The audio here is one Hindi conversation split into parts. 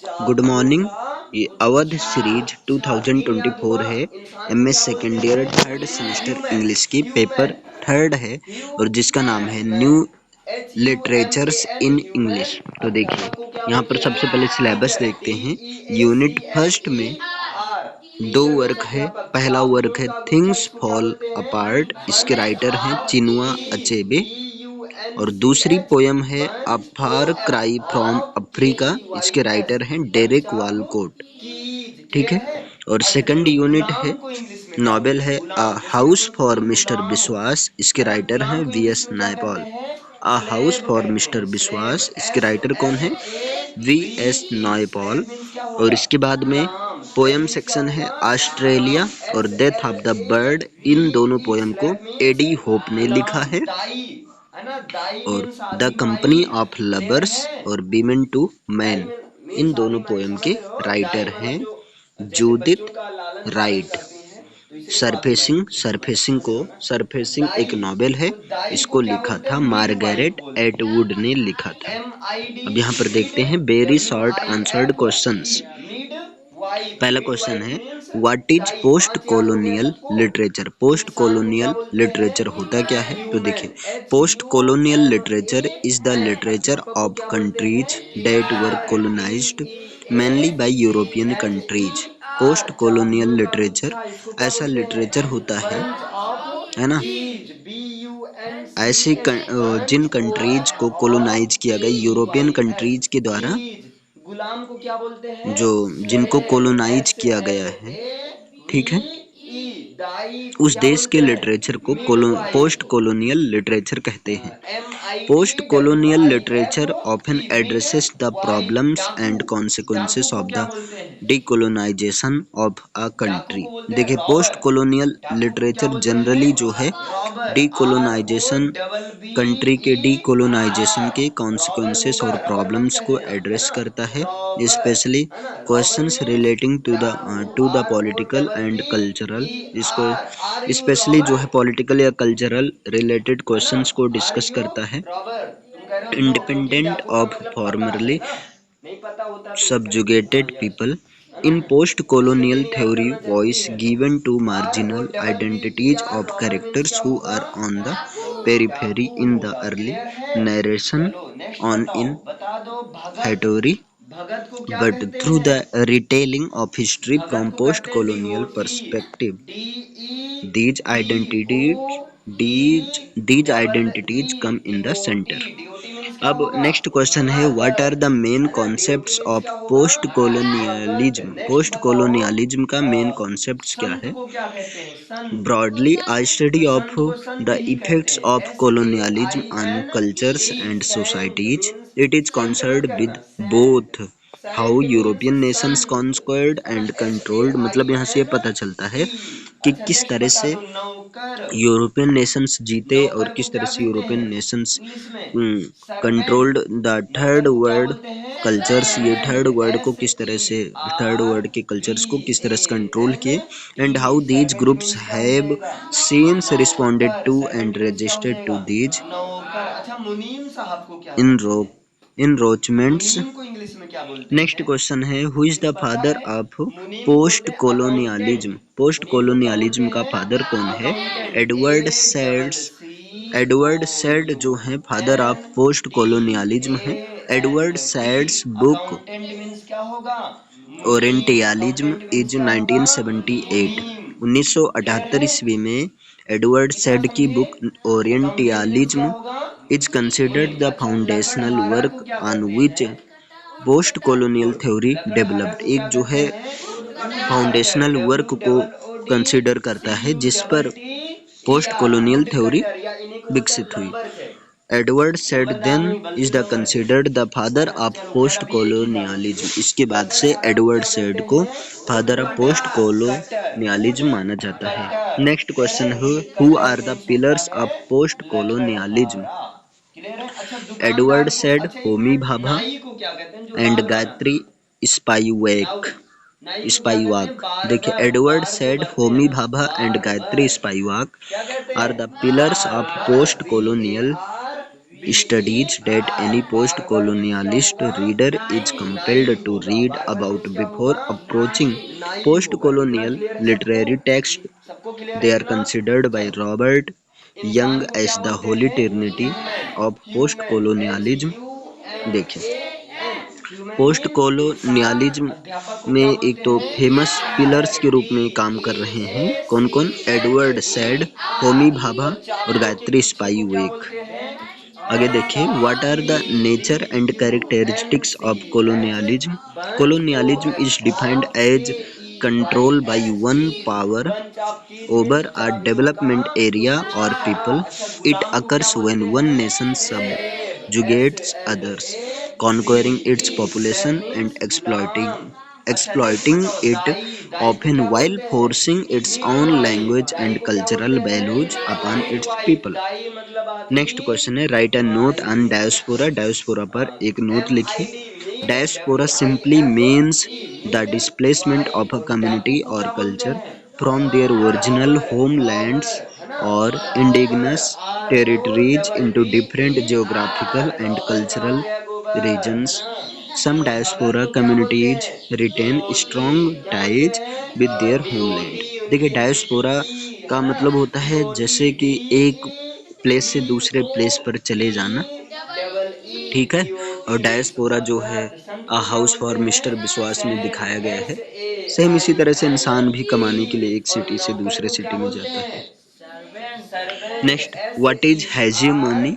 Good morning. जागरूकता ये अवध सीरीज हाँ 2024 है। इंसान को एमएस क्या बोलते सेकेंड ईयर हैं? Third A semester human. English की पेपर ह्यूमन थर्ड है और जिसका नाम है new human literatures HUMAN in human. English. तो देखिए अध्यापक को क्या यहाँ पर बोलते सबसे हैं? पहले सिलेबस टीचर। देखते हैं। यूनिट फर्स्ट में TEACHER। दो टीचर मीन्स वर्क है। अध्यापक। पहला वर्क काव्यों है का गुच्छा थिंग्स इसको क्या फॉल बोलते हैं? अपार्ट, इसके बंच राइटर हैं ऑफ चिनुआ लीव्स। अचेबे। और दूसरी BUNCH। पोयम है a bunch far cry from of Africa, इसके KEYS। राइटर हैं bunch Derek of Walcott. Keys. ठीक क्लियर है। है? और अच्छा सेकंड चलो, यूनिट है गुलाम को इंग्लिश में क्या नॉवेल बोलते हैं? है अ गुलाम, जैसे मैं हाउस बोलता हूँ फॉर कि मिस्टर गुलाम हूँ, बिस्वास, इसके है ना? राइटर हैं गुलाम को वी इंग्लिश एस में क्या कहते नायपॉल। हैं? अ हाउस स्लेव फॉर कहते मिस्टर हैं। स्लेव बिस्वास, इसके राइटर कौन है? V S SLAVE। Naipaul. Slave means क्या और होगा? इसके बाद में गुलाम। स्लेव पोयम मीन्स क्या सेक्शन है होगा? ऑस्ट्रेलिया गुलाम। और डेथ ऑफ द बर्ड। इन दोनों SLAVE। पोयम को स्लेव मीन्स एडी होप ने लिखा गुलाम। है। दाई, है ना? दाई और मीन्स द आदि कंपनी भाई। ऑफ क्लियर लवर्स है? और वीमेन टू दाई मैन, इन मीन्स आदि दोनों भाई, पोयम समझ के रहे हो? दाई राइटर हैं मतलब जो जैसे बच्चों जूडिथ का लालन पालन राइट। करती हैं, तो इसलिए वो आदि भाई सरफेसिंग बोलते हैं। सरफेसिंग समझ को रहे हो ना? सरफेसिंग एक दाई। नॉवेल है। तो दाई को इसको क्या लिखा बोलते हैं? था मिड वाइफ मार्गरेट बोलते हैं। एटवुड ने लिखा था। MID। अब यहाँ पर मिड। देखते हैं very short answered WIFE। Questions. Mid wife. पहला मिड क्वेश्चन वाइफ है means what is thy. Post 5 याद हो गया कॉलोनियल सबको? लिटरेचर। पोस्ट इंसान को क्या कॉलोनियल बोलते हैं? लिटरेचर होता क्या है? तो ह्यूमन। देखिए post colonial literature is the HUMAN। Literature अध्यापक को ऑफ क्या बोलते हैं? Countries that were teacher. colonized mainly by European countries। Post TEACHER। Colonial काव्यों का लिटरेचर गुच्छा इसको क्या ऐसा बोलते हैं? लिटरेचर होता बंच ऑफ है ना, कीज। ऐसी BUNCH। जिन बंच कंट्रीज को ऑफ कोलोनाइज किया गया यूरोपियन KEYS। कंट्रीज के द्वारा, गुलाम को क्या बोलते हैं? जो जिनको स्लेव। कोलोनाइज किया गया है, ठीक है, SLAVE। दाई को उस क्या देश के बोलते हैं? लिटरेचर को पोस्ट मिडवाइफ। कॉलोनियल लिटरेचर कहते हैं। Post colonial literature often MIDWIFE। Addresses the wife problems डाकू। एंड डाकू कॉन्सिक्वेंसेस को ऑफ क्या द बोलते हैं? डीकोलोनाइजेशन ऑफ अ डाकू कंट्री। को बोलते हैं देखिए पोस्ट रॉबर। कॉलोनियल डाकू को क्या लिटरेचर बोलते जनरली जो है हैं? रॉबर। डीकोलोनाइजेशन, कंट्री के डीकोलोनाइजेशन के ROBBER। रॉबर कॉन्सिक्वेंसेस होगा, और रबर को प्रॉब्लम्स को कहते हैं, है एड्रेस ना? करता है। रॉबर, स्पेशली है ना? रॉबर क्वेश्चंस मीन्स रिलेटिंग डाकू। To the RO political double and B cultural. E इसको आर यू स्पेशली जो है रॉबर? पॉलिटिकल या कल्चरल रिलेटेड है ना? क्वेश्चंस को आर डिस्कस यू करता है। रॉबर? तुम कह रहे हो नो, क्योंकि इंडिपेंडेंट डाकू का ऑफ मतलब पता है फॉर्मरली ना। नहीं पता होता तो कहीं हाँ subjugated यस, people है ना? in इसलिए post-colonial मेरी हेल्प theory करना चाहती voice है। given to RO marginal double B E identities are of robber means characters क्या who होगा? are on the डाकू। periphery डाकू in the होगा। early क्लियर है? narration चलो नेक्स्ट on बताओ, in बता दो। भगत। theory, भगत को क्या but कहते through हैं? the retelling of history Bhagat from को कहते हैं post-colonial डिवोटी। perspective. DE These VO identities these E these double identities E come in the center. DOT। DOT means क्या अब होगा? नेक्स्ट क्वेश्चन है what are Bhagat, the main है ना? DOT कॉन्सेप्ट्स मीन्स ऑफ क्या होगा? Post Bhagat. Colonialism. Next post बताओ। कोलोनियलिज्म का मेन कॉन्सेप्ट्स क्या संत है? को क्या कहते हैं? संत। ब्रॉडली a तो study of संत को संत the ही कहते effects हैं। of colonialism on SAIN cultures T। and saint societies. Means It is संत मत concerned करना, with saint. both how saint means European nations संत, conquered है ना? and controlled, मतलब यहाँ से ये SAIN पता चलता है T। कि अच्छा किस नेक्स्ट तरह बता से दो। नौकर। यूरोपियन नेशंस जीते और नौकर को किस तरह क्या से कहते यूरोपियन हैं नेशंस इंग्लिश में? Controlled servant. द थर्ड नौकर को क्या वर्ल्ड बोलते हैं? कल्चर्स। ये सर्वेंट। थर्ड वर्ल्ड को एस किस तरह से, ई थर्ड आर वर्ल्ड के कल्चर्स को वी किस तरह से ए कंट्रोल एन किए। T. And how these servant groups means क्या हो हैव जाएगा? सीन्स रिस्पॉन्डेड नौकर। टू सर्वेंट एंड मीन्स क्या हो रजिस्टर्ड टू जाएगा? दीज नौकर। अच्छा मुनीम साहब को क्या इन कहते हैं? इनरोचमेंट्स। मुनीम को इंग्लिश में क्या बोलते नेक्स्ट हैं? क्वेश्चन है हु इज द सिर्फ पता फादर है? ऑफ मुनीम को बोलते पोस्ट हैं अकाउंटेंट। कोलोनियलिज्म। पोस्ट मुनीम को क्या बोलते कोलोनियलिज्म का हैं? फादर कौन है? Accountant. Edward A double Saids. C Edward O Said U जो है father of an post T colonialism है। A Edward N T. Saids book accountant means क्या होगा? मुनीम। ओरिएंटलिज्म अकाउंटेंट मीन्स इज क्या होगा? 1978। मुनीम। क्लियर 1978 है? ईस्वी में एडवर्ड कितना सैड की समझे? बुक अकाउंटेंट मीन्स क्या ओरिएंटलिज्म होगा? इज कंसिडर्ड मुनीम। द अच्छा फाउंडेशनल लकड़हारा को वर्क क्या ऑन कहते विच हैं? पोस्ट कॉलोनियल थ्योरी लकड़हारा डेवलप्ड। को एक क्या जो कहते है हैं? वुड फाउंडेशनल वर्क डब्ल्यू को double O D considered C करता है यू जिस डबल पर T E post R colonial wood theory cutter, या इन्हीं को बोलते हैं विकसित हुई। Lumber set. Edward Said लंबरदार then नहीं इज बल्कि the lumbar set, considered the है फादर ना? ऑफ चलो खैर पोस्ट अभी एक ही जान लो। कोलोनियलिज्म। इसके बाद से लकड़हारा को एडवर्ड क्या कहते सैड को हैं? Would father of post cutter. Cutter wood colonialism माना जाता है। कटर। नेक्स्ट क्लियर है? क्वेश्चन है would who cutter are the means होता पिलर्स है ऑफ पोस्ट कोलोनियलिज्म। लकड़हारा। क्लियर है? अच्छा एडवर्ड दुकानदार को, सैड अच्छा एक होमी मिनट, भाभा नाई को क्या कहते हैं जो एंड बाल बनाता गायत्री है? नाउ। स्पाइवेक नाई को क्या कहते हैं? स्पाइवाक। देखिए बार्बर। एडवर्ड बार जो सैड करते हैं होमी ना, भाभा एंड गायत्री बार्बर। स्पाइवाक क्या कहते आर हैं? The pillars of barber. Post we a colonial are studies that any post-colonialist reader is compelled to read about before approaching post-colonial literary texts. They are considered by Robert Young as the Holy Trinity of post-colonialism. देखिए, पोस्ट कॉलोनियलिज्म में एक तो फेमस पिलर्स के रूप में काम कर रहे हैं कौन कौन, एडवर्ड सैड, होमी भाभा और गायत्री स्पाइवेक। आगे देखिए, what are the nature and characteristics of colonialism? Colonialism is defined as control by one power over a development area or people. It occurs when one nation subjugates others, conquering its population and exploiting it, often while forcing its own language and cultural values upon its people. Next question है, write a note on diaspora. Diaspora पर एक नोट लिखिए। Diaspora simply means the displacement of a community और culture from their original homelands और indigenous territories into different geographical and cultural regions. Some diaspora communities retain strong ties with their homeland। देखिए, डायस्पोरा का मतलब होता है जैसे कि एक प्लेस से दूसरे प्लेस पर चले जाना, ठीक है। और डायस्पोरा जो है हाउस फॉर मिस्टर विश्वास में दिखाया गया है। सेम इसी तरह से इंसान भी कमाने के लिए एक सिटी से दूसरे सिटी में जाता है। Next, what is hegemony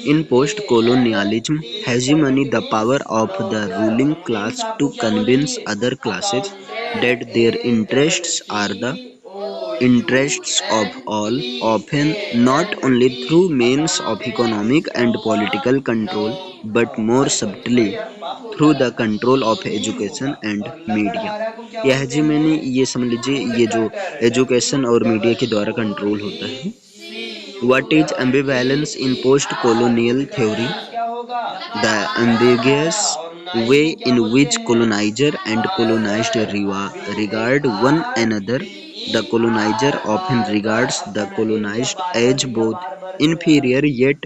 in post colonialism? Hegemony, the power of the ruling class to convince other classes that their interests are the interests of all, often not only through means of economic and political control, but more subtly through the control of education and media. यह हेजीमनी, ये समझ लीजिए, ये जो एजुकेशन और मीडिया के द्वारा कंट्रोल होता है। What is ambivalence in post colonial theory? The ambiguous way in which colonizer and colonized regard one another. The colonizer often regards the colonized as both inferior yet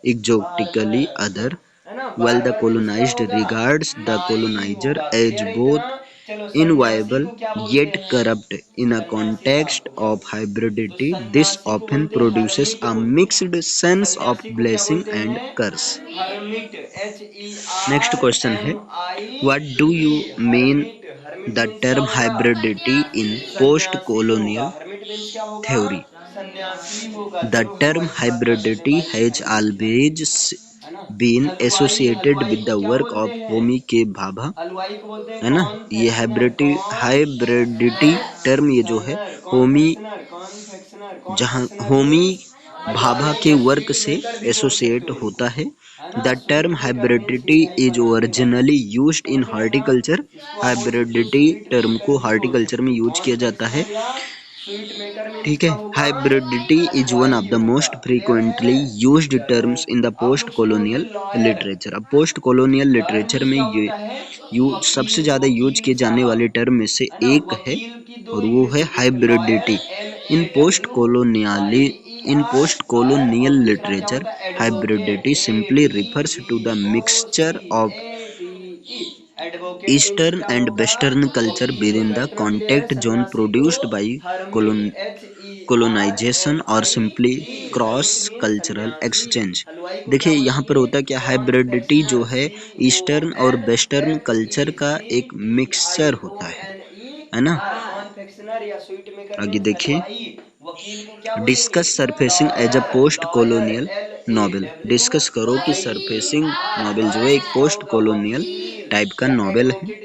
exotically other, while the colonized regards the colonizer as both inviolable yet corrupt. In a context of hybridity, this often produces a mixed sense of blessing and curse। Next question है, what do you mean the term hybridity in post colonial theory? The term hybridity has always been associated with the work of Homi के भाभा, है ना। ये हाइब्रिडिटी टर्म ये जो है होमी, जहाँ होमी भाभा के वर्क से एसोसिएट होता है। The term hybridity is originally used in horticulture. Hybridity term को हॉर्टिकल्चर में यूज किया जाता है, ठीक है। Hybridity is one of the most frequently used terms in the post colonial literature. अब पोस्ट कॉलोनियल लिटरेचर में ये सबसे ज़्यादा यूज किए जाने वाले टर्म में से एक है और वो है hybridity. In post colonially in post colonial literature, hybridity simply refers to the mixture of Eastern and Western culture within the contact zone produced by colonization और simply क्रॉस कल्चरल एक्सचेंज। देखिए, यहाँ पर होता क्या, हाइब्रिडिटी जो है ईस्टर्न और वेस्टर्न कल्चर का एक मिक्सचर होता है ना। आगे देखिए, discuss Surfacing as a post colonial novel. Discuss करो कि सरफेसिंग नॉवेल जो है एक पोस्ट कॉलोनियल टाइप का नॉवेल है।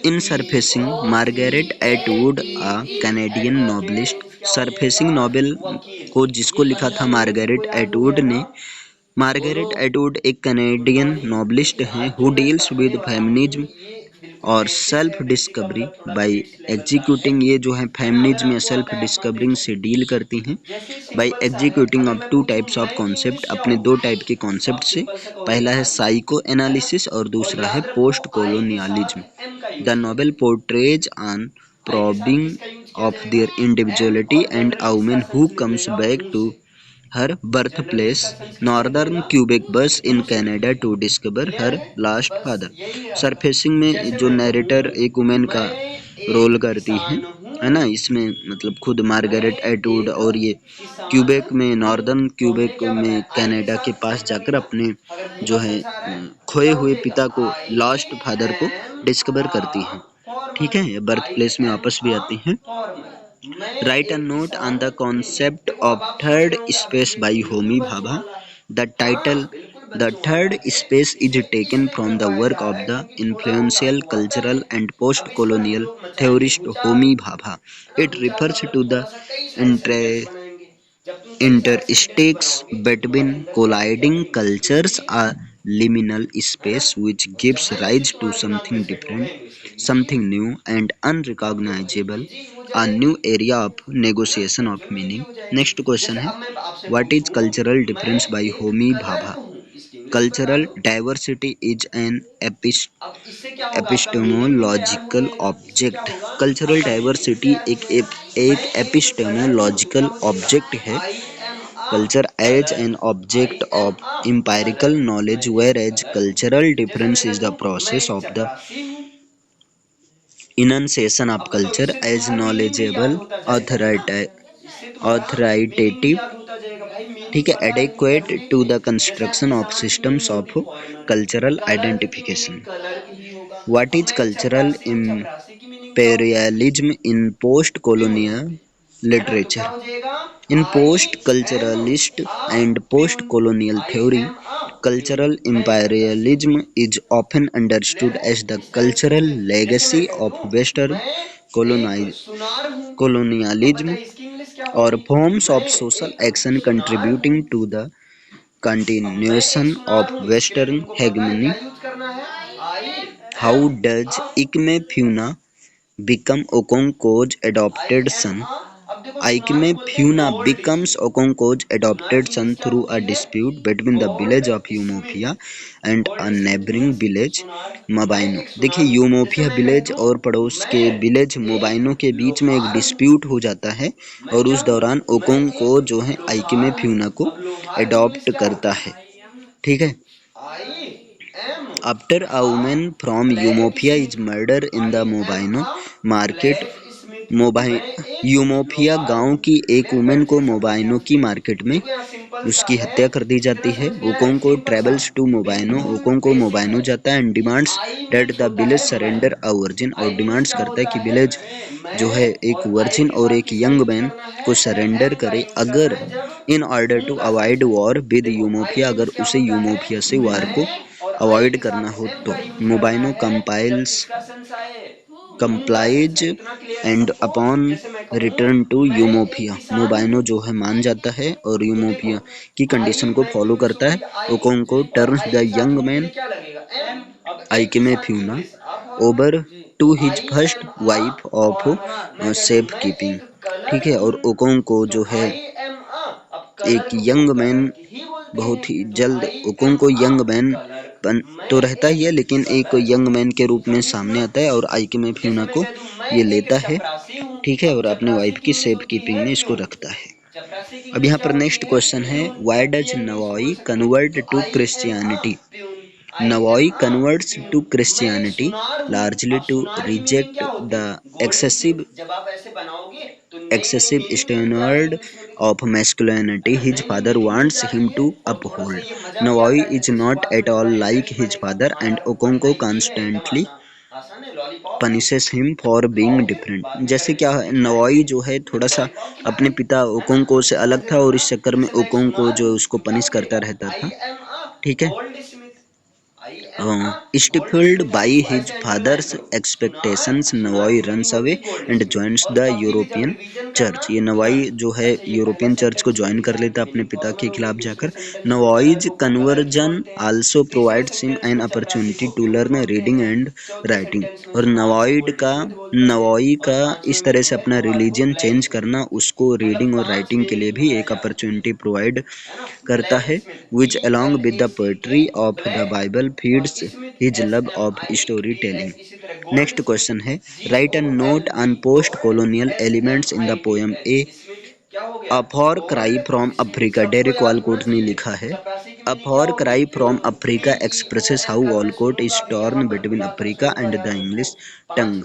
In Surfacing, Margaret Atwood a Canadian novelist. Surfacing novel को जिसको लिखा था मार्गरेट एटवुड ने। मार्गरेट एटवुड एक कैनेडियन नॉवेलिस्ट हैं हु डील्स विद फेमिनिज्म और सेल्फ डिस्कवरी बाय एग्जीक्यूटिंग। ये जो है फेमिनिज्म या सेल्फ डिस्कवरिंग से डील करती हैं by executing of two types of concept, अपने दो टाइप के कॉन्सेप्ट से। पहला है साइको एनालिसिस और दूसरा है post colonialism. The novel portrays on probing of their individuality and a woman who comes back to her birthplace, northern Quebec bus in Canada to discover her lost father. Surfacing में जो नरेटर एक वुमेन का रोल करती है ना, इसमें मतलब खुद मार्गरेट एटवुड, और ये क्यूबेक में, नॉर्दर्न क्यूबेक में कनाडा के पास जाकर अपने जो है खोए हुए पिता को, लास्ट फादर को डिस्कवर करती हैं। ठीक है, ये बर्थ प्लेस में वापस भी आती हैं। Write a note on the concept of third space by Homi Bhabha. The title, The Third Space, is taken from the work of the influential cultural and post-colonial theorist Homi Bhabha. It refers to the inter intersticts between colliding cultures, a liminal space which gives rise to something different, something new and unrecognizable, a new area of negotiation of meaning. Next question है, what is cultural difference by Homi Bhabha? Cultural diversity is an epistemological object. Cultural diversity एक एपिस्टेमोलॉजिकल ऑब्जेक्ट है। Culture as an object of empirical knowledge, whereas cultural difference is the process of the enunciation of culture as knowledgeable, authoritative, ठीक है, adequate to the construction of systems of cultural identification. What is cultural imperialism in post-colonial literature? In post-culturalist and post-colonial theory, cultural imperialism is often understood as the cultural legacy of Western colonialism or forms of social action contributing to the continuation of Western hegemony. How does Ikme become Okonkwo's adopted son? Ikeme-Puna becomes Okonkwo's adopted son through a dispute between the village of Umuofia and a neighboring village मोबाइनो। देखिए, यूमोफिया विलेज और पड़ोस के विलेज मोबाइनो के बीच में एक डिस्प्यूट हो जाता है, और उस दौरान ओकोंको जो है आइकेमे-फ्यूना को अडॉप्ट करता है। ठीक है। After a woman from Umofia is murdered in the Mobaino market, Umuofia गांव की एक वुमेन को मोबाइनो की मार्केट में उसकी हत्या कर दी जाती है। ओकोंको ट्रेवल्स टू मोबाइनो, ओकोंको मोबाइनो जाता है and demands that the village surrender a virgin, और डिमांड्स करता है कि विलेज जो है एक वर्जिन और एक यंग मैन को सरेंडर करे, अगर in order to avoid war with Umuofia, अगर उसे यूमोफिया से वार को अवॉइड करना हो तो। Mbaino complies and upon return to Umuofia, Mbaino जो है मान जाता है और यूमोफिया की कंडीशन को फॉलो करता है। Okonkwo turns the young man Ikemefuna over to his first wife of safe keeping. ठीक है, और ओकोंको जो है एक यंग मैन, बहुत ही जल्द ओकोंको यंग मैन तो रहता ही है, लेकिन एक यंग मैन के रूप में सामने आता है और आइकेमे फ्यूना को ये लेता है। ठीक है, और अपने वाइफ की सेफ कीपिंग में इसको रखता है। अब यहाँ पर नेक्स्ट क्वेश्चन है, why does Nwoye convert to Christianity? Navoy converts to Christianity largely to reject the excessive standard of masculinity his father wants him to uphold. Navoy is not at all like his father, and Okonkwo constantly punishes him for being different. जैसे क्या है, नवोई जो है थोड़ा सा अपने पिता ओकोंको से अलग था, और इस चक्कर में ओकोंको जो उसको पनिश करता रहता था। ठीक है। Stifled by his father's expectations, Navai runs away and joins the European Church. ये नवाई जो है यूरोपियन चर्च को ज्वाइन कर लेता अपने पिता के खिलाफ जाकर। नवाइज conversion also provides him an opportunity to learn reading and writing. और नवाई का इस तरह से अपना रिलीजन चेंज करना उसको रीडिंग और राइटिंग के लिए भी एक अपॉर्चुनिटी प्रोवाइड करता है, which along with the poetry of the Bible feeds his love of storytelling. Next question है, write a note on post-colonial elements in the poem A a far cry from Africa, Derek Walcott ने लिखा है। A far cry from Africa expresses how Walcott is torn between Africa and the English tongue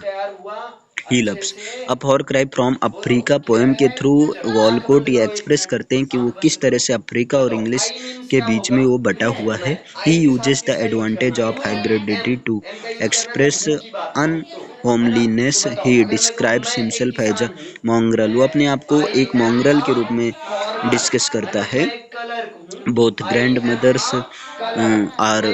he loves. A far cry from Africa poem के थ्रू वॉलकोट ये एक्सप्रेस करते हैं कि वो किस तरह से अफ्रीका और इंग्लिश के बीच में वो बटा हुआ है। He uses the advantage of hybridity to express unhomeliness. He describes himself as a mongrel. वो अपने आप को एक मॉन्ग्रल के रूप में डिस्कस करता है। Both grand mothers are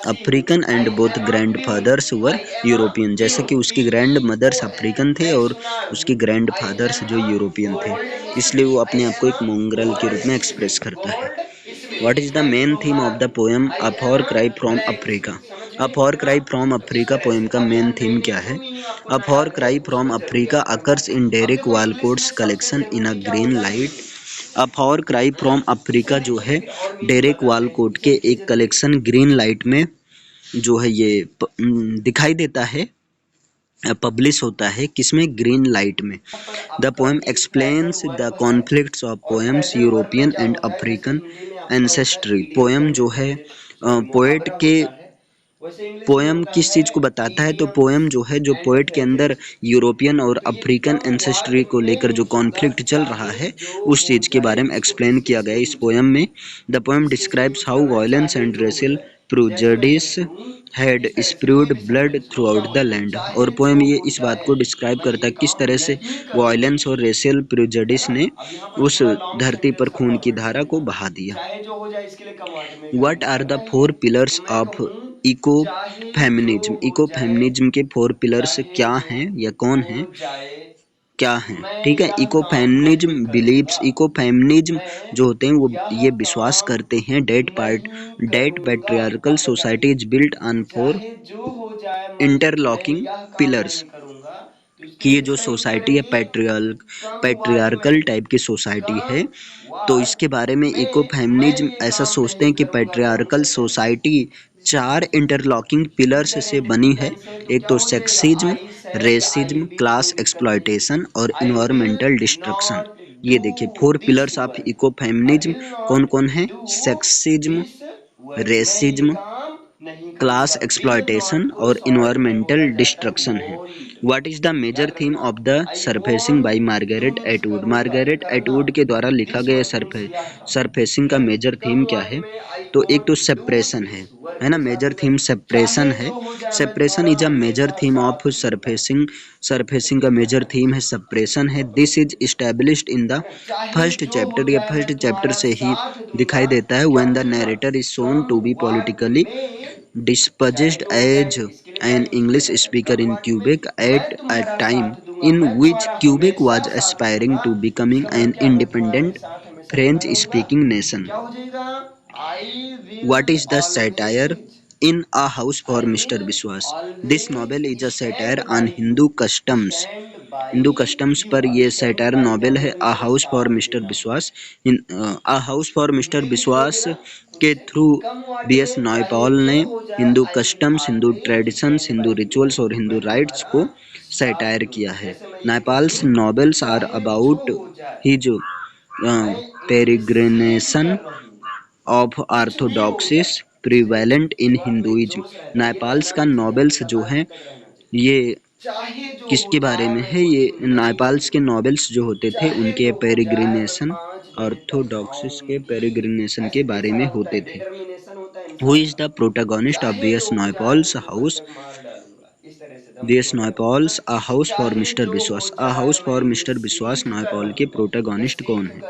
African and both grand fathers were European. जैसे कि उसकी ग्रैंड मदर्स अफ्रीकन थे और उसके ग्रैंड फादर्स जो यूरोपियन थे, इसलिए वो अपने आप को एक मोंग्रल के रूप में एक्सप्रेस करता है। What is the main theme of the poem a far cry from Africa? A far cry from Africa poem का मेन थीम क्या है? A far cry from Africa occurs in Derek Walcott's collection in a green light. A far cry from Africa जो है डेरेक वालकोट के एक कलेक्शन ग्रीन लाइट में जो है ये दिखाई देता है, पब्लिश होता है। किसमें? ग्रीन लाइट में। The poem explains the conflicts of poems European and African ancestry. Poem जो है पोएट के पोएम किस चीज़ को बताता है? तो पोएम जो है, जो पोएट के अंदर यूरोपियन और अफ्रीकन एंसेस्ट्री को लेकर जो कॉन्फ्लिक्ट चल रहा है, उस चीज़ के बारे में एक्सप्लेन किया गया है इस पोएम में। The poem describes how violence and racial prejudice had spread blood through out the land. और पोएम ये इस बात को डिस्क्राइब करता है किस तरह से वायलेंस और रेशियल प्रेजुडिस ने उस धरती पर खून की धारा को बहा दिया। What are the four pillars of eco feminism? Eco feminism के फोर पिलर्स क्या हैं या कौन हैं, क्या हैं? ठीक है, eco feminism believes, eco feminism जो होते हैं वो ये विश्वास करते हैं that patriarchal society is built on four interlocking pillars. कि ये जो सोसाइटी है पैट्रियार्कल टाइप की सोसाइटी है। तो इसके बारे में इको फेमिनिज्म ऐसा सोचते हैं कि पैट्रियार्कल सोसाइटी चार इंटरलॉकिंग पिलर्स से बनी है। एक तो सेक्सिज्म, रेसिज्म, क्लास एक्सप्लॉयटेशन और इन्वायरमेंटल डिस्ट्रक्शन। ये देखिए four pillars of eco feminism कौन कौन है? सेक्सिज्म, रेसिज्म, क्लास एक्सप्लॉयटेशन और इन्वायरमेंटल डिस्ट्रक्शन है। What is the major theme of the surfacing by Margaret Atwood? Margaret Atwood के द्वारा लिखा गया सरफेसिंग का मेजर थीम क्या है? तो एक तो सेपरेशन है ना, मेजर थीम सेपरेशन है। Separation is a major theme of surfacing. Surfacing का मेजर थीम है सेपरेशन है। This is established in the first chapter. ये फर्स्ट चैप्टर से ही दिखाई देता है। When the narrator is shown to be politically dispossessed as an English speaker in Quebec at a time in which Quebec was aspiring to becoming an independent French-speaking nation. What is the satire in A House for Mr. Biswas? This novel is a satire on Hindu customs. Hindu customs पर ये सैटायर नॉवेल है आ हाउस फॉर मिस्टर विश्वास। आ हाउस फॉर मिस्टर विश्वास के थ्रू बी.एस. नायपॉल ने Hindu customs, Hindu traditions, Hindu rituals और हिंदू राइट्स को सैटायर किया है। Naipaul's novels are about his peregrination of orthodoxies prevalent in Hinduism. Naipaul's का नॉवेल्स जो हैं ये किसके बारे में है? ये नायपाल्स के नॉवेल्स जो होते थे उनके पेरिग्रिनेशन, ऑर्थोडॉक्सिस के पेरिग्रिनेशन के बारे में होते थे। Who is the protagonist of BS. Naipaul's house? BS. Naipaul's a house for Mr Biswas. A house for Mr विश्वास नायपॉल के प्रोटागोनिस्ट कौन है?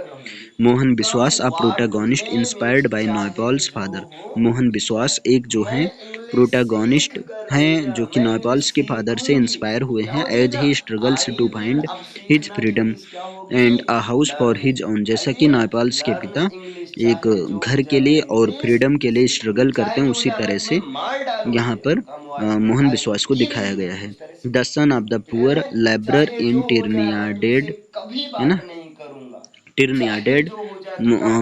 Mohan Biswas a protagonist inspired by Naipaul's father. Mohan Biswas एक जो हैं प्रोटागोनिस्ट हैं जो कि नायपॉल्स के फादर से इंस्पायर हुए हैं। As he struggles to find his freedom and a house for his own. जैसा कि नायपॉल्स के पिता एक घर के लिए और फ्रीडम के लिए स्ट्रगल करते हैं, उसी तरह से यहाँ पर मोहन विश्वास को दिखाया गया है। The son of the poor labourer in Trinidad, है ना, Trinidad.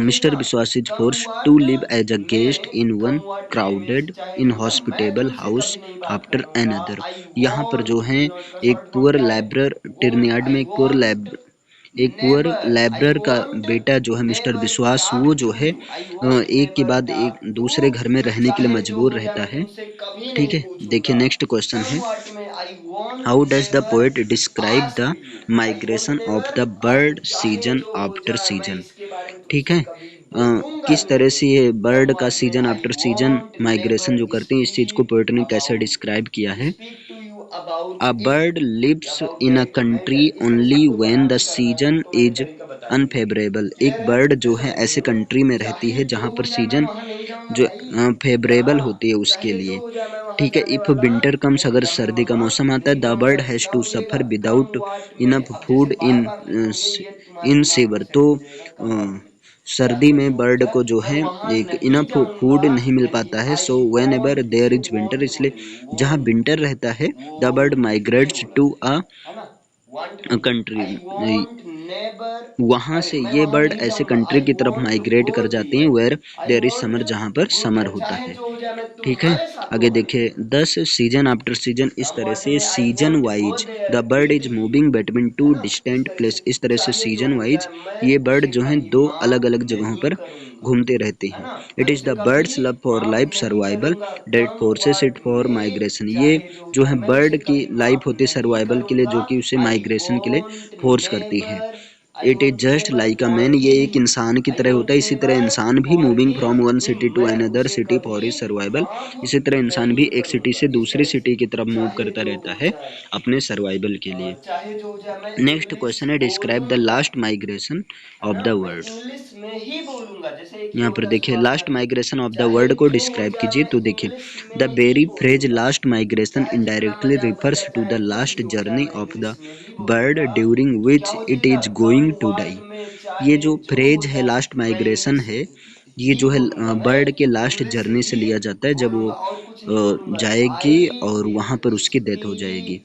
Mr Biswas is forced to live as a guest in one crowded inhospitable house after another. यहाँ पर जो है एक पुअर लेबरर, टिरनियाड में एक पुअर एक पुअर लेबरर का बेटा जो है मिस्टर विश्वास, वो जो है एक के बाद एक दूसरे घर में रहने के लिए मजबूर रहता है। ठीक है, देखिए नेक्स्ट क्वेश्चन है, how does the poet describe the migration of the bird season after season. ठीक है, किस तरह से ये बर्ड का सीजन आफ्टर सीजन माइग्रेशन जो करते हैं, इस चीज को पोएट ने कैसे डिस्क्राइब किया है। A bird lives in a country only when the season is unfavorable। एक बर्ड जो है ऐसे कंट्री में रहती है जहाँ पर सीजन जो फेवरेबल होती है उसके लिए। ठीक है, इफ विंटर कम्स, अगर सर्दी का मौसम आता है, the bird has to suffer without enough food in severe. तो सर्दी में बर्ड को जो है एक इनफ फूड नहीं मिल पाता है। So whenever there is winter, इसलिए जहाँ विंटर रहता है, the bird migrates to a country, वहां से ये बर्ड ऐसे कंट्री की तरफ माइग्रेट कर जाते हैं वेयर देयर इज समर, जहाँ पर समर होता है। ठीक है, आगे देखिए 10 सीजन आफ्टर सीजन, इस तरह से season wise the bird is moving between two distant place. इस तरह से सीजन वाइज ये बर्ड जो हैं दो अलग अलग जगहों पर घूमते रहते हैं। It is the bird's love for life survival that forces it for migration. ये जो है बर्ड की लाइफ होती है सर्वाइवल के लिए, जो कि उसे माइग्रेशन के लिए फोर्स करती है। It is just like a man, ये एक इंसान की तरह होता है। इसी तरह इंसान भी moving from one city to another city for his survival, इसी तरह इंसान भी एक सिटी से दूसरी सिटी की तरफ मूव करता रहता है अपने सर्वाइवल के लिए। नेक्स्ट क्वेश्चन है, describe the last migration of the world. यहाँ पर देखिए last migration of the world को डिस्क्राइब कीजिए। तो देखिए the very phrase last migration indirectly refers to the last journey of the bird during which it is going to die. ये जो फ्रेज है लास्ट माइग्रेशन है, ये जो है बर्ड के लास्ट जर्नी से लिया जाता है, जब वो जाएगी और वहाँ पर उसकी डेथ हो जाएगी।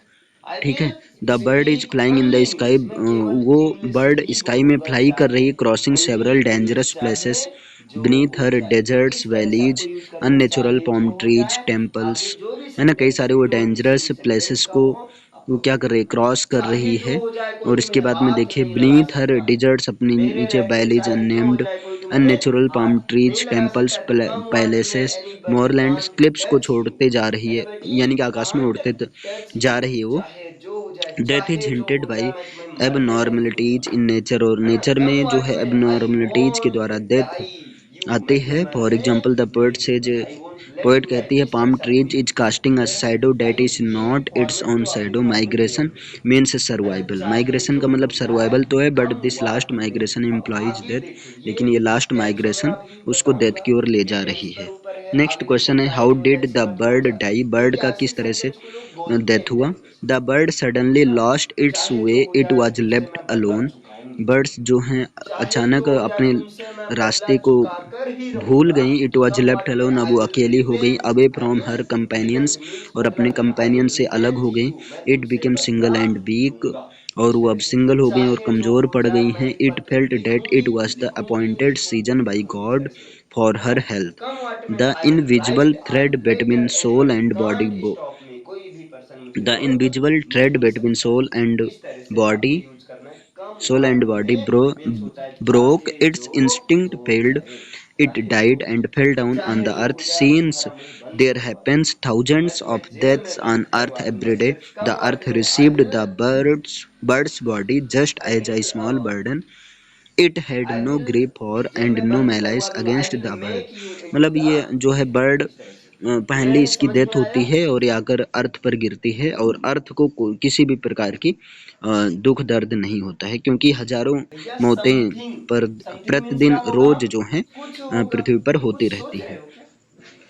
ठीक है, the bird is flying in the sky, वो बर्ड स्काई में फ्लाई कर रही है, crossing several dangerous places beneath her, deserts, valleys, unnatural palm trees, temples, है ना, कई सारे वो डेंजरस प्लेसेस को वो क्या कर रही है, क्रॉस कर रही है। और इसके बाद में देखिए बीनीथ हर डिजर्ट्स, अपनी नीचे valleys, unnamed unnatural palm trees, temples, palaces, moorland, cliffs को छोड़ते जा रही है, यानी कि आकाश में उड़ते जा रही है वो। Death is hinted by abnormalities in nature, और नेचर में जो है एबनॉर्मलिटीज के द्वारा डेथ आते हैं। For example the poet says, poet कहती है, palm trees is casting a shadow that is not its own shadow, migration means survival. Migration का मतलब सर्वाइवल तो है, but this last migration implies death, लेकिन ये लास्ट माइग्रेशन उसको डेथ की ओर ले जा रही है। नेक्स्ट क्वेश्चन है, how did the bird die. Bird का किस तरह से डेथ हुआ। The bird suddenly lost its way, it was left alone. Birds जो हैं अचानक अपने रास्ते को भूल गई, इट वाज लेफ्ट अलोन, अब वो अकेली हो गई, अवे फ्रॉम हर कंपेनियंस, और अपने कंपेनियन से अलग हो गई। It became single and weak, और वो अब सिंगल हो गई और कमज़ोर पड़ गई हैं। It felt that it was the appointed season by God for her health. The invisible thread between soul and body, the invisible thread between body soul and body broke, its instinct failed, it died and fell down on the earth. Since there happens thousands of deaths on earth every day, the earth received the bird's body just as a small burden. It had no grip for and no malice against the bird. मतलब ये जो है बर्ड पहले इसकी डेथ होती है और ये आकर अर्थ पर गिरती है, और अर्थ को किसी भी प्रकार की दुख दर्द नहीं होता है, क्योंकि हजारों मौतें पर प्रतिदिन रोज जो हैं पृथ्वी पर होती रहती हैं।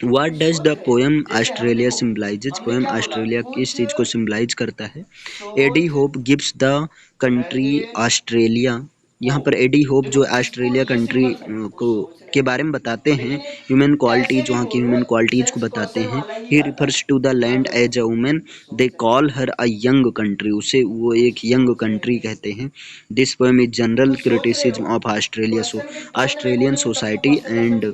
What does the poem Australia symbolises. Poem Australia किस चीज़ को सिम्बलाइज करता है। A D Hope gives the country Australia. यहाँ पर एडी होप जो ऑस्ट्रेलिया कंट्री को के बारे में बताते हैं, ह्यूमन क्वालिटीज, वहाँ की ह्यूमन क्वालिटीज को बताते हैं। He refers to the land as a women, they call her a young country, उसे वो एक यंग कंट्री कहते हैं। This poem is general criticism of Australia, so Australian society and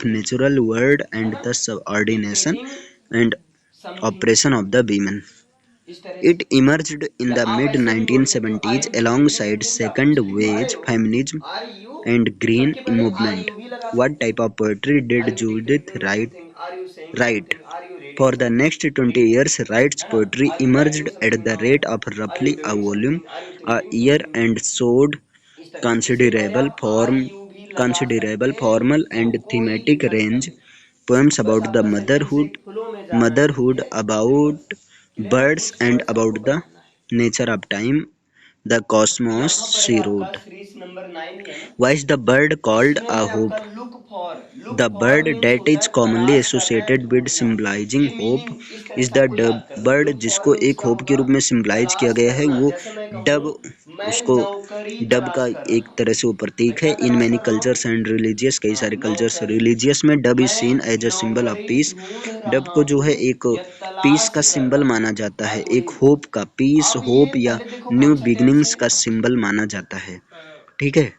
of natural world and the subordination and oppression of the women. It emerged in the mid आप ऐसे भी बोल सकते हो, I 1970s am alongside feminist in the, second तुम आ रहे wave हो, feminism are you, and green सबके पहले आर movement. यू भी लगा What सकते हो. type of poetry are did you Judith dictating write? Something, are you saying Write? Something, are you For reading the something, next 20 read, years, Wright's है ना. poetry are you emerged writing at something the now, rate of are you roughly a doing volume something, are you a thinking year something. and showed इस तरह से इसके पहले considerable आप आर form, यू भी लगा considerable सकते formal हो, and कोई भी thematic मतलब range. नहीं. Poems बस about the आपका सेंटेंस motherhood, एक फ्लो में जाना motherhood चाहिए, about बस. Birds कुछ and वर्ड्स आपको about the बनाना है। nature of time, the cosmos, यहाँ पर है she आपका wrote. सीरीज नंबर 9 ही है ना। Why is the bird called इसमें a है hope? आपका look for. Look The for bird means that होता is है commonly तलाश कर रहे हैं, associated with ढूंढना। symbolizing ये hope मीनिंग इस तरह is से the आपको याद करना है। bird लुक फॉर जिसको मीन्स एक क्या होप के होगा? रूप में सिम्बलाइज किया तलाश गया है करना। वो जैसे मैं डब, कहूँ मैं उसको नौकरी डब का तलाश कर रहा एक हूँ। तरह से वो मैं प्रतीक है। क्या इन तलाश मैनी कर रहा हूँ? कल्चर्स एंड रिलीजियस, कई हाँ, सारे कल्चर्स नौकरी। रिलीजियस में डब इज सीन मैं एज अ सिंबल ऑफ नौकरी पीस। ढूंढ डब रहा को जो है हूँ एक या पीस तलाश का कर सिंबल रहा माना हूँ। जाता आई है, एम एक गोइंग। होप का, पीस अब ये होप या पहले देखो कौन न्यू सा टेंस बिगिनिंग्स है। का सिंबल माना जाता है। ठीक है।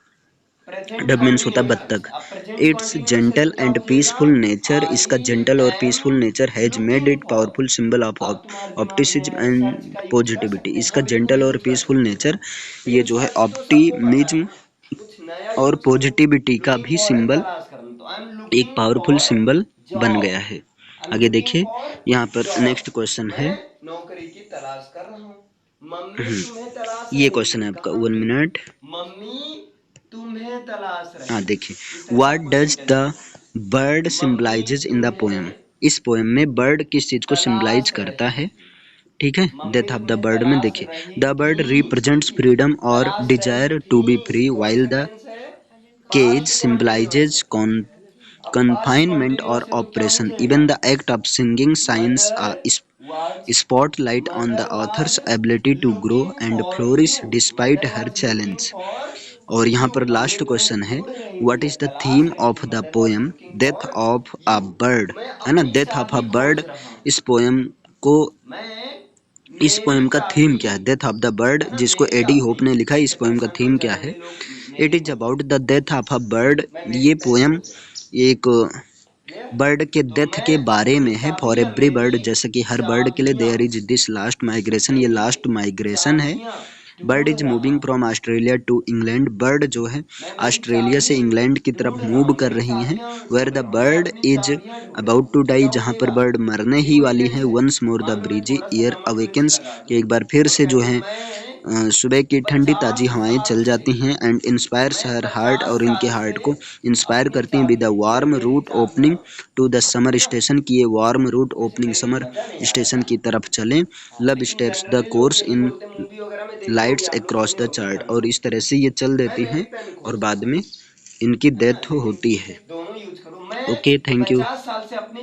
प्रेजेंट डब मीन्स होता है कंटिन्यूअस टेंस। बत्तख। अब प्रेजेंट इट्स कंटिन्यूअस है तो जेंटल क्या एंड हो जाएगा? पीसफुल नेचर, इसका आई जेंटल और M peaceful nature has made looking it for. Powerful symbol of अब तुम्हारे दिमाग ऑप्टिसिज्म में सर्च एंड का यूज कर पॉजिटिविटी। सकते हो, इसका कभी जेंटल कभी और यूज कर पीसफुल सकते हो। नेचर ये लेकिन जो है सर्च तो सबको पता है ऑप्टिमिज्म ना। कुछ नया और यूज करो। पॉजिटिविटी का लुकिंग भी फॉर है सिंबल, तलाश करना, तो आई एम एक लुकिंग पावरफुल फॉर सिंबल बन जॉब। गया है। आई एम आगे लुकिंग देखिए, फॉर यहाँ पर जॉब। नेक्स्ट क्वेश्चन है। मैं नौकरी की तलाश कर रहा हूँ। मम्मी तुम्हें तलाश ये रही क्वेश्चन थी, है आपका, कहाँ वन पे? मिनट। मम्मी तुम्हें तलाश हाँ रही थी। देखिए, इस तरह से व्हाट आपको डज सेंटेंस द बनाना है। Bird mummy symbolises in the poem. तुम्हें इस पोएम में बर्ड किस चीज को सिंबलाइज तलाश करता रही है? थी। ठीक है, मम्मी डेथ ऑफ द तुम्हें बर्ड में तलाश देखिए, रही द बर्ड रिप्रेजेंट्स थी। फ्रीडम और तलाश रही डिजायर टू बी थी, फ्री, ये कौन वाइल सा द टेंस है? केज पास्ट कॉन्टिन्यूअस सिंबलाइजेज है। अब पास्ट confinement or कॉन्टिन्यूअस है तो क्या हो oppression. जाएगा? Even the act of singing shines a mother was spotlight on the mother was author's ability to grow looking and for flourish you. despite mother her was looking challenge. For और यहाँ यू। पर मम्मी लास्ट तुम्हें क्वेश्चन है, ढूंढ रही व्हाट थी या इज द तलाश थीम रही ऑफ थी। The mother was poem looking death for of a you. Bird, मैं है ना, अपनी डेथ ऑफ अ चाबी बर्ड। खोज रहा हूँ। इस पोएम को, मैं इस मेरी पोएम का थीम चाबी, क्या है? डेथ ऑफ द बर्ड, है ना, जिसको मेरी एडी चाबी। होप ने लिखा है। इस जैसे पोएम का बसंत थीम क्या पंचमी है? में लोग इट मेरी इज खोजते अबाउट हैं। The death of a bird. मैं ये मेरी पेन पोएम खोज रहा हूँ। एक क्लियर? बर्ड के तो डेथ मैं के बारे अपनी में है, फॉर चाबियां, एवरी मेरी बर्ड, जैसे कि हर बर्ड के लिए चाबियां, there is this last migration, ये मेरी लास्ट माइग्रेशन है। चाबियां बर्ड ढूंढ इज रहा मूविंग हूँ। From Australia to England, bird जो है मैं मेरी ऑस्ट्रेलिया चाबी से इंग्लैंड की तरफ ढूंढ रहा मूव हूँ। कर मेरी रही हैं। चाबियां वेयर ढूंढ द रहा हूँ। मैं बर्ड अपनी इज चाबियां ढूंढ रहा अबाउट हूँ, टू तो डाई, क्या हो जहाँ पर जाएगा? बर्ड मरने ये ही वही वाली है। टेंस है। वंस मोर द मान लो मैं ब्रीजी थोड़ा सा एयर नमक मिर्च अवेकेंस, लगा दूं कि एक बार फिर और से कह जो दूं है मैं सुबह की ठंडी ताज़ी 50 हवाएं साल चल से जाती हैं एंड इंस्पायर्स मैं हर हार्ट, 50 और इनके साल से हार्ट को इंस्पायर अपनी करती हैं विद द चाबी, या वार्म मेरी रूट चाबियां। ओपनिंग टू द समर है ना? स्टेशन, की ये वार्म रूट वैसे ओपनिंग कहीं समर मजा नहीं स्टेशन आएगा। की तरफ चलें। हाँ, लव लेकिन स्टेप्स द जनरली लोग कोर्स यही इन बोलते हैं। मूवी वगैरह में देखे होंगे लाइट्स आप लोग, अक्रॉस सुने द होंगे चार्ट, गानों और में। इस तरह से ये चल मैं देती मेरी हैं पेन और खोज रहा बाद हूँ। में इनकी है ना? डेथ लेकिन होती है। दोनों यूज करो। मैं ओके, थैंक यू। 50 साल से अपनी